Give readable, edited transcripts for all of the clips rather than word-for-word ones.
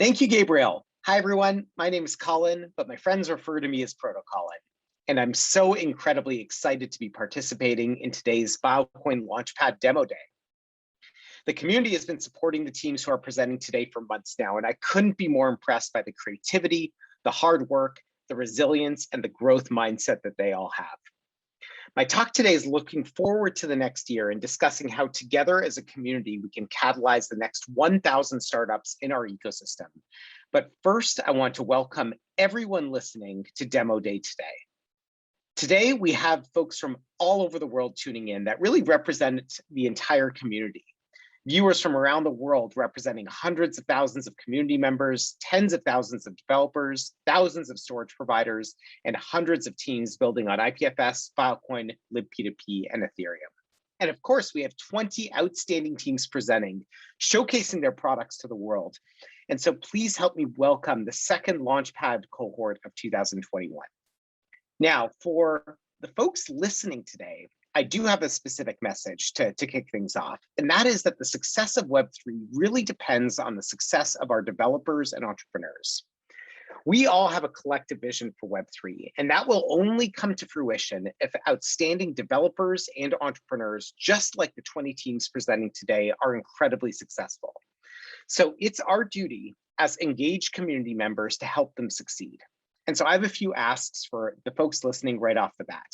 Thank you, Gabriel. Hi, everyone. My name is Colin, but my friends refer to me as Proto-Colin. And I'm so incredibly excited to be participating in today's Filecoin Launchpad Demo Day. The community has been supporting the teams who are presenting today for months now, and I couldn't be more impressed by the creativity, the hard work, the resilience, and the growth mindset that they all have. My talk today is looking forward to the next year and discussing how together as a community we can catalyze the next 1,000 startups in our ecosystem. But first, I want to welcome everyone listening to Demo Day today. Today, we have folks from all over the world tuning in that really represent the entire community. Viewers from around the world representing hundreds of thousands of community members, tens of thousands of developers, thousands of storage providers, and hundreds of teams building on IPFS, Filecoin, libp2p, and Ethereum. And of course, we have 20 outstanding teams presenting, showcasing their products to the world. And so please help me welcome the second Launchpad cohort of 2021. Now, for the folks listening today, I do have a specific message to kick things off, and that is that the success of Web3 really depends on the success of our developers and entrepreneurs. We all have a collective vision for Web3, and that will only come to fruition if outstanding developers and entrepreneurs, just like the 20 teams presenting today, are incredibly successful. So it's our duty as engaged community members to help them succeed. And so I have a few asks for the folks listening right off the bat.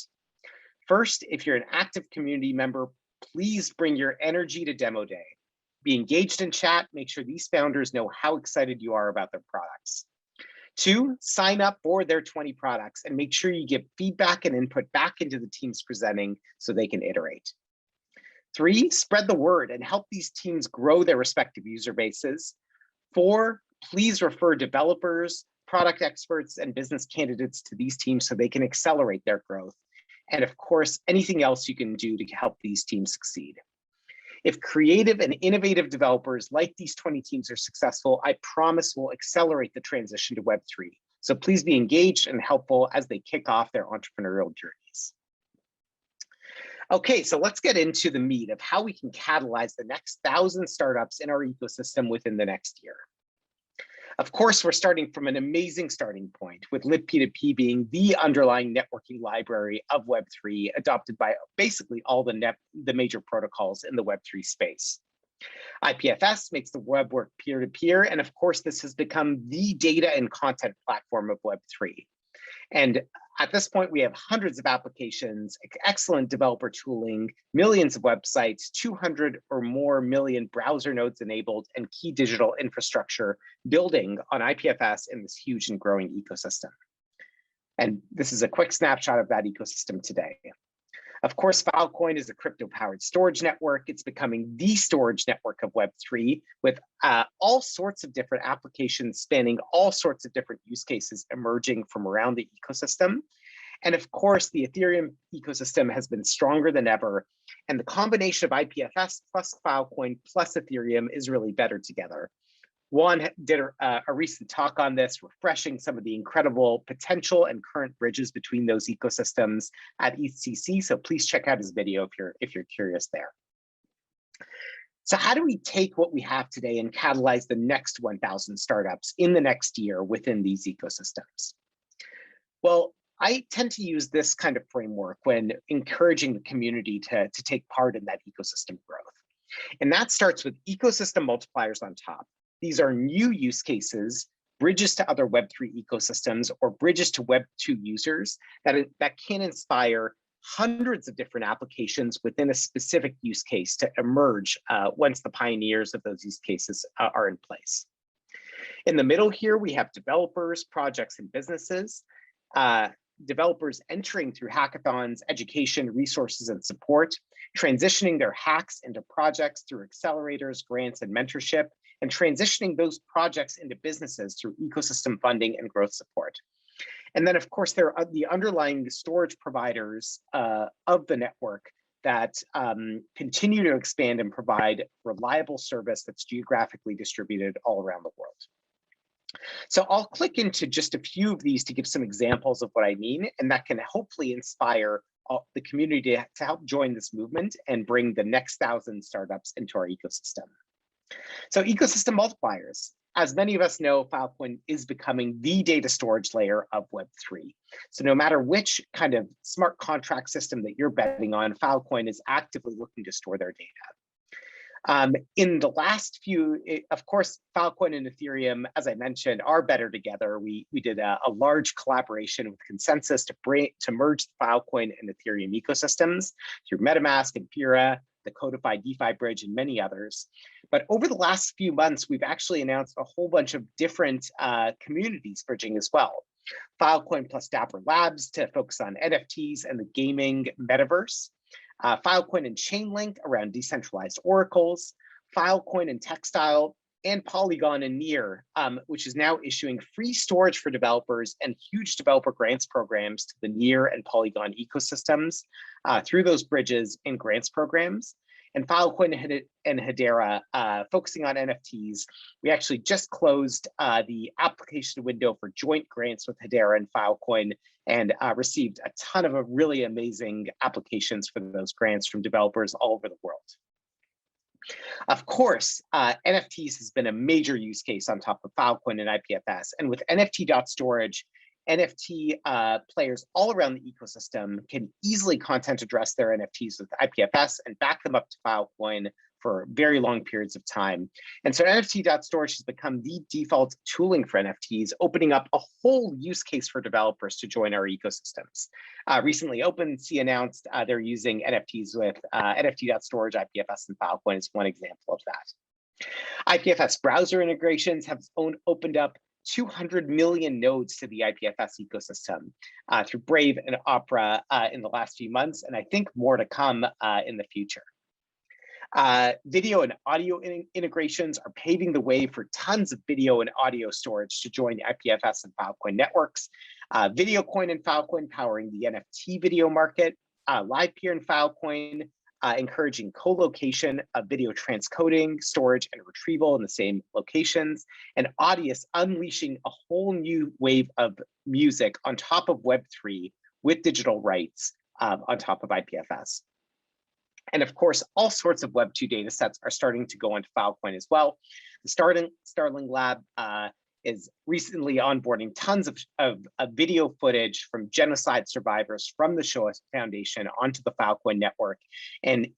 First, if you're an active community member, please bring your energy to Demo Day. Be engaged in chat, make sure these founders know how excited you are about their products. 2, sign up for their 20 products and make sure you give feedback and input back into the teams presenting so they can iterate. 3, spread the word and help these teams grow their respective user bases. 4, please refer developers, product experts, and business candidates to these teams so they can accelerate their growth. And of course, anything else you can do to help these teams succeed. If creative and innovative developers like these 20 teams are successful, I promise we'll accelerate the transition to Web3. So please be engaged and helpful as they kick off their entrepreneurial journeys. Okay, so let's get into the meat of how we can catalyze the next 1,000 startups in our ecosystem within the next year. Of course, we're starting from an amazing starting point, with libp2p being the underlying networking library of Web3, adopted by basically all the major protocols in the Web3 space. IPFS makes the web work peer-to-peer, and of course, this has become the data and content platform of Web3. And at this point, we have hundreds of applications, excellent developer tooling, millions of websites, 200 or more million browser nodes enabled, and key digital infrastructure building on IPFS in this huge and growing ecosystem. And this is a quick snapshot of that ecosystem today. Of course, Filecoin is a crypto-powered storage network. It's becoming the storage network of Web3 with all sorts of different applications spanning all sorts of different use cases emerging from around the ecosystem. And of course, the Ethereum ecosystem has been stronger than ever. And the combination of IPFS plus Filecoin plus Ethereum is really better together. Juan did a recent talk on this, refreshing some of the incredible potential and current bridges between those ecosystems at ETHCC. So please check out his video if you're curious there. So how do we take what we have today and catalyze the next 1,000 startups in the next year within these ecosystems? Well, I tend to use this kind of framework when encouraging the community to take part in that ecosystem growth. And that starts with ecosystem multipliers on top. These are new use cases, bridges to other Web3 ecosystems, or bridges to Web2 users that can inspire hundreds of different applications within a specific use case to emerge once the pioneers of those use cases are in place. In the middle here, we have developers, projects, and businesses. Developers entering through hackathons, education, resources, and support, transitioning their hacks into projects through accelerators, grants, and mentorship, and transitioning those projects into businesses through ecosystem funding and growth support. And then, of course, there are the underlying storage providers of the network that continue to expand and provide reliable service that's geographically distributed all around the world. So I'll click into just a few of these to give some examples of what I mean, and that can hopefully inspire the community to help join this movement and bring the next 1,000 startups into our ecosystem. So ecosystem multipliers. As many of us know, Filecoin is becoming the data storage layer of Web3. So no matter which kind of smart contract system that you're betting on, Filecoin is actively looking to store their data. In the last few, of course, Filecoin and Ethereum, as I mentioned, are better together. We did a large collaboration with Consensus to merge the Filecoin and Ethereum ecosystems through MetaMask and Infra, the codified DeFi bridge, and many others. But over the last few months, we've actually announced a whole bunch of different communities bridging as well. Filecoin plus Dapper Labs to focus on NFTs and the gaming metaverse. Filecoin and Chainlink around decentralized oracles. Filecoin and Textile, and Polygon and Near, which is now issuing free storage for developers and huge developer grants programs to the Near and Polygon ecosystems through those bridges and grants programs. And Filecoin and Hedera, focusing on NFTs. We actually just closed the application window for joint grants with Hedera and Filecoin, and received a ton of really amazing applications for those grants from developers all over the world. Of course, NFTs has been a major use case on top of Filecoin and IPFS. And with NFT.storage, NFT players all around the ecosystem can easily content address their NFTs with IPFS and back them up to Filecoin for very long periods of time. And so NFT.storage has become the default tooling for NFTs, opening up a whole use case for developers to join our ecosystems. Recently, OpenSea announced they're using NFTs with NFT.storage, IPFS, and Filecoin is one example of that. IPFS browser integrations have opened up 200 million nodes to the IPFS ecosystem through Brave and Opera in the last few months, and I think more to come in the future. Video and audio integrations are paving the way for tons of video and audio storage to join the IPFS and Filecoin networks. VideoCoin and Filecoin powering the NFT video market. LivePeer and Filecoin encouraging co-location of video transcoding, storage, and retrieval in the same locations. And Audius unleashing a whole new wave of music on top of Web3 with digital rights on top of IPFS. And of course, all sorts of Web2 data sets are starting to go into Filecoin as well. The Starling Lab is recently onboarding tons of video footage from genocide survivors from the Shoah Foundation onto the Filecoin network, and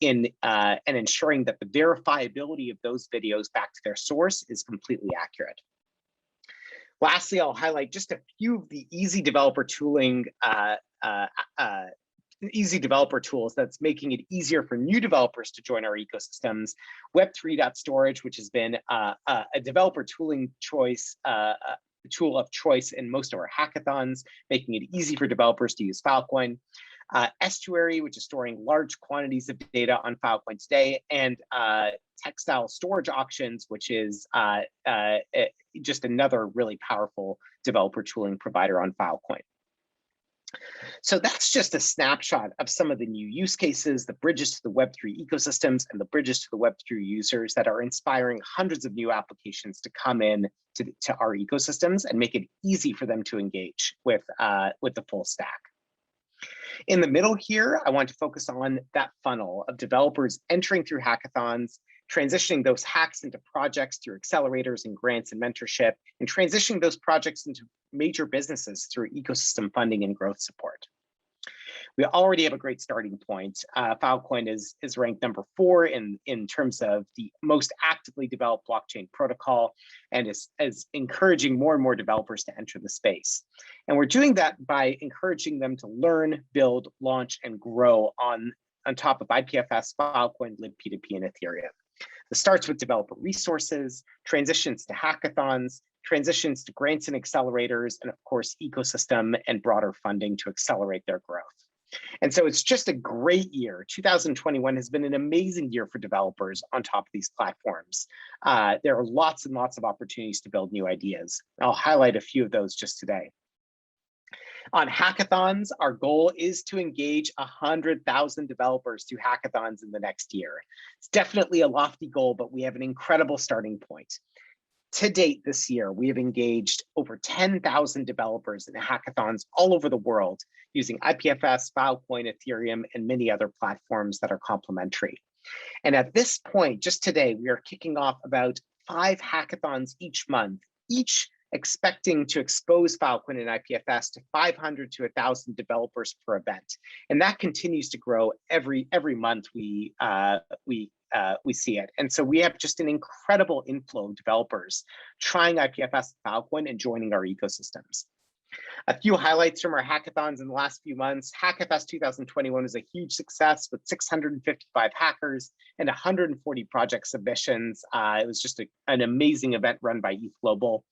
ensuring that the verifiability of those videos back to their source is completely accurate. Lastly, I'll highlight just a few of the easy developer tooling tools that's making it easier for new developers to join our ecosystems. Web3.storage, which has been a developer tooling choice, tool of choice in most of our hackathons, making it easy for developers to use Filecoin. Estuary, which is storing large quantities of data on Filecoin today, and Textile storage auctions, which is just another really powerful developer tooling provider on Filecoin. So that's just a snapshot of some of the new use cases, the bridges to the Web3 ecosystems and the bridges to the Web3 users that are inspiring hundreds of new applications to come in to our ecosystems and make it easy for them to engage with the full stack. In the middle here, I want to focus on that funnel of developers entering through hackathons, transitioning those hacks into projects through accelerators and grants and mentorship, and transitioning those projects into major businesses through ecosystem funding and growth support. We already have a great starting point. Filecoin is ranked number 4 in terms of the most actively developed blockchain protocol, and is encouraging more and more developers to enter the space. And we're doing that by encouraging them to learn, build, launch, and grow on top of IPFS, Filecoin, libp2p, and Ethereum. It starts with developer resources, transitions to hackathons, transitions to grants and accelerators, and of course, ecosystem and broader funding to accelerate their growth. And so it's just a great year. 2021 has been an amazing year for developers on top of these platforms. There are lots and lots of opportunities to build new ideas. I'll highlight a few of those just today. On hackathons, our goal is to engage 100,000 developers through hackathons in the next year. It's definitely a lofty goal, but we have an incredible starting point. To date this year, we have engaged over 10,000 developers in hackathons all over the world using IPFS, Filecoin, Ethereum, and many other platforms that are complementary. And at this point, just today, we are kicking off about 5 hackathons each month, each expecting to expose Filecoin and IPFS to 500 to 1,000 developers per event, and that continues to grow every month. We see it, and so we have just an incredible inflow of developers trying IPFS and Filecoin and joining our ecosystems. A few highlights from our hackathons in the last few months. HackFest 2021 was a huge success with 655 hackers and 140 project submissions. It was just an amazing event run by ETH Global.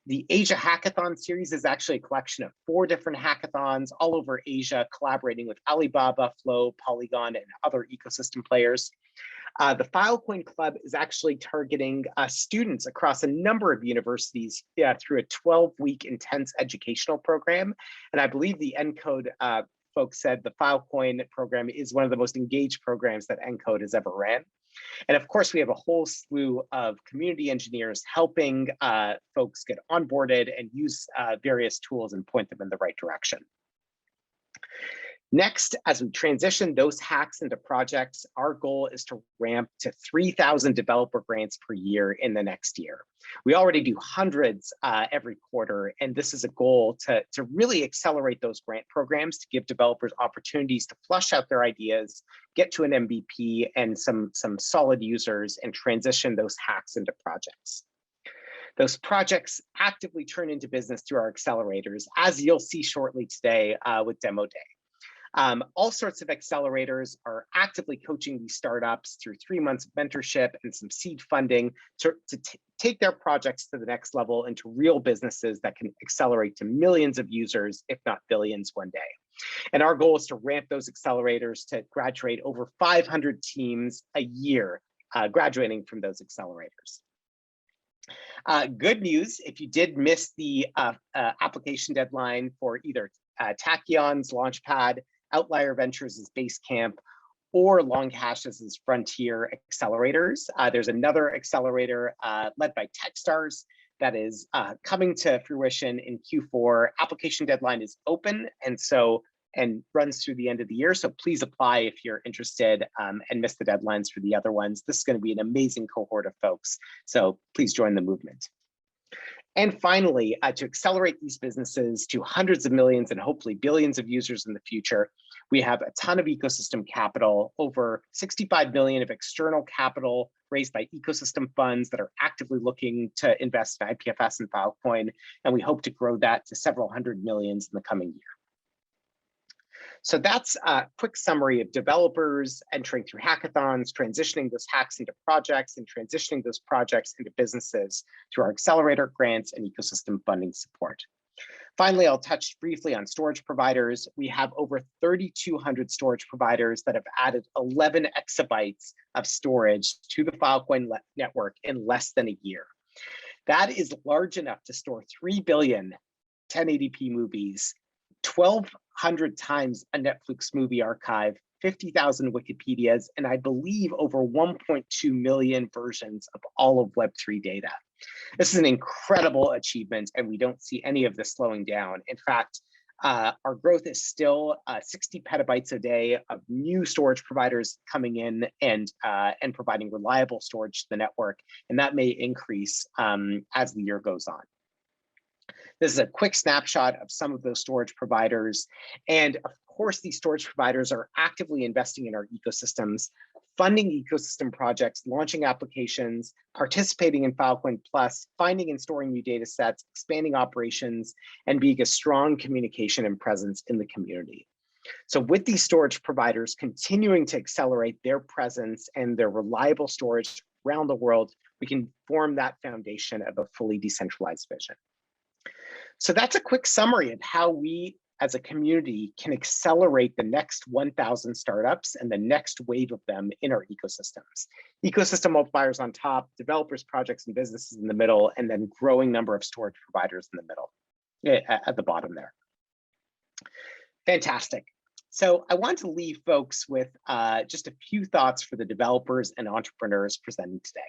The Asia Hackathon series is actually a collection of 4 different hackathons all over Asia, collaborating with Alibaba, Flow, Polygon, and other ecosystem players. The Filecoin Club is actually targeting students across a number of universities through a 12-week intense educational program. And I believe the ENCODE folks said the Filecoin program is one of the most engaged programs that ENCODE has ever ran. And of course, we have a whole slew of community engineers helping folks get onboarded and use various tools and point them in the right direction. Next, as we transition those hacks into projects, our goal is to ramp to 3,000 developer grants per year in the next year. We already do hundreds every quarter, and this is a goal to really accelerate those grant programs to give developers opportunities to flush out their ideas, get to an MVP and some solid users, and transition those hacks into projects. Those projects actively turn into business through our accelerators, as you'll see shortly today with Demo Day. All sorts of accelerators are actively coaching these startups through 3 months of mentorship and some seed funding to take their projects to the next level into real businesses that can accelerate to millions of users, if not billions one day. And our goal is to ramp those accelerators to graduate over 500 teams a year graduating from those accelerators. Good news, if you did miss the application deadline for either Tachyon's Launchpad, Outlier Ventures' Basecamp, or Long Hash's Frontier accelerators. There's another accelerator led by Techstars that is coming to fruition in Q4. Application deadline is open and runs through the end of the year. So please apply if you're interested and miss the deadlines for the other ones. This is going to be an amazing cohort of folks. So please join the movement. And finally, to accelerate these businesses to hundreds of millions and hopefully billions of users in the future, we have a ton of ecosystem capital, over 65 million of external capital raised by ecosystem funds that are actively looking to invest in IPFS and Filecoin, and we hope to grow that to several hundred millions in the coming year. So that's a quick summary of developers entering through hackathons, transitioning those hacks into projects, and transitioning those projects into businesses through our accelerator grants and ecosystem funding support. Finally, I'll touch briefly on storage providers. We have over 3,200 storage providers that have added 11 exabytes of storage to the Filecoin network in less than a year. That is large enough to store 3 billion 1080p movies, 1,200 times a Netflix movie archive, 50,000 Wikipedias, and I believe over 1.2 million versions of all of Web3 data. This is an incredible achievement, and we don't see any of this slowing down. In fact, our growth is still 60 petabytes a day of new storage providers coming in and providing reliable storage to the network, and that may increase as the year goes on. This is a quick snapshot of some of those storage providers. And of course, these storage providers are actively investing in our ecosystems, funding ecosystem projects, launching applications, participating in Filecoin Plus, finding and storing new data sets, expanding operations, and being a strong communication and presence in the community. So with these storage providers continuing to accelerate their presence and their reliable storage around the world, we can form that foundation of a fully decentralized vision. So that's a quick summary of how we as a community can accelerate the next 1,000 startups and the next wave of them in our ecosystems. Ecosystem multipliers on top, developers, projects, and businesses in the middle, and then growing number of storage providers in the middle, at the bottom there. Fantastic. So I want to leave folks with just a few thoughts for the developers and entrepreneurs presenting today.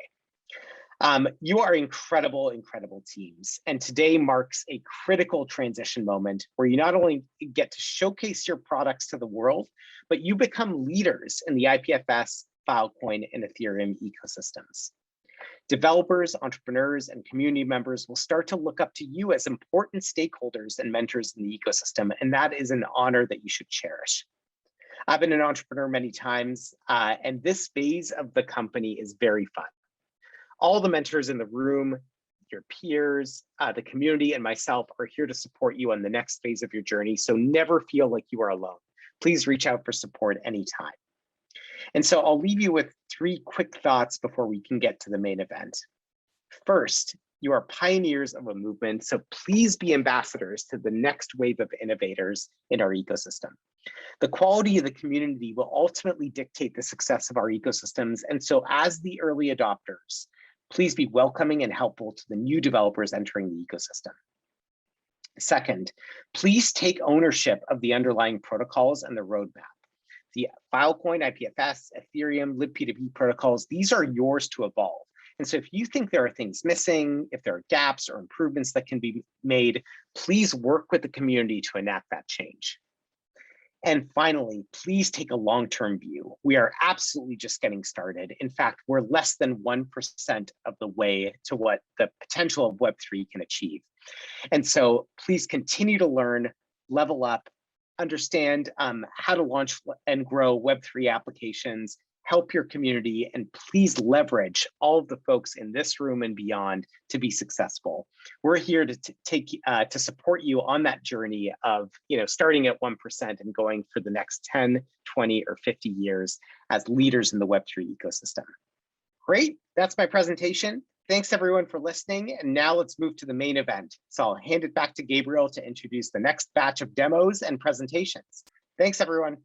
You are incredible, incredible teams. And today marks a critical transition moment where you not only get to showcase your products to the world, but you become leaders in the IPFS, Filecoin, and Ethereum ecosystems. Developers, entrepreneurs, and community members will start to look up to you as important stakeholders and mentors in the ecosystem, and that is an honor that you should cherish. I've been an entrepreneur many times, and this phase of the company is very fun. All the mentors in the room, your peers, the community, and myself are here to support you on the next phase of your journey, so never feel like you are alone. Please reach out for support anytime. And so I'll leave you with 3 quick thoughts before we can get to the main event. First, you are pioneers of a movement, so please be ambassadors to the next wave of innovators in our ecosystem. The quality of the community will ultimately dictate the success of our ecosystems, and so as the early adopters, please be welcoming and helpful to the new developers entering the ecosystem. Second, please take ownership of the underlying protocols and the roadmap. The Filecoin, IPFS, Ethereum, libp2p protocols, these are yours to evolve. And so if you think there are things missing, if there are gaps or improvements that can be made, please work with the community to enact that change. And finally, please take a long-term view. We are absolutely just getting started. In fact, we're less than 1% of the way to what the potential of Web3 can achieve. And so please continue to learn, level up, understand how to launch and grow Web3 applications, help your community, and please leverage all of the folks in this room and beyond to be successful. We're here to support you on that journey of starting at 1% and going for the next 10, 20, or 50 years as leaders in the Web3 ecosystem. Great, that's my presentation. Thanks everyone for listening. And now let's move to the main event. So I'll hand it back to Gabriel to introduce the next batch of demos and presentations. Thanks everyone.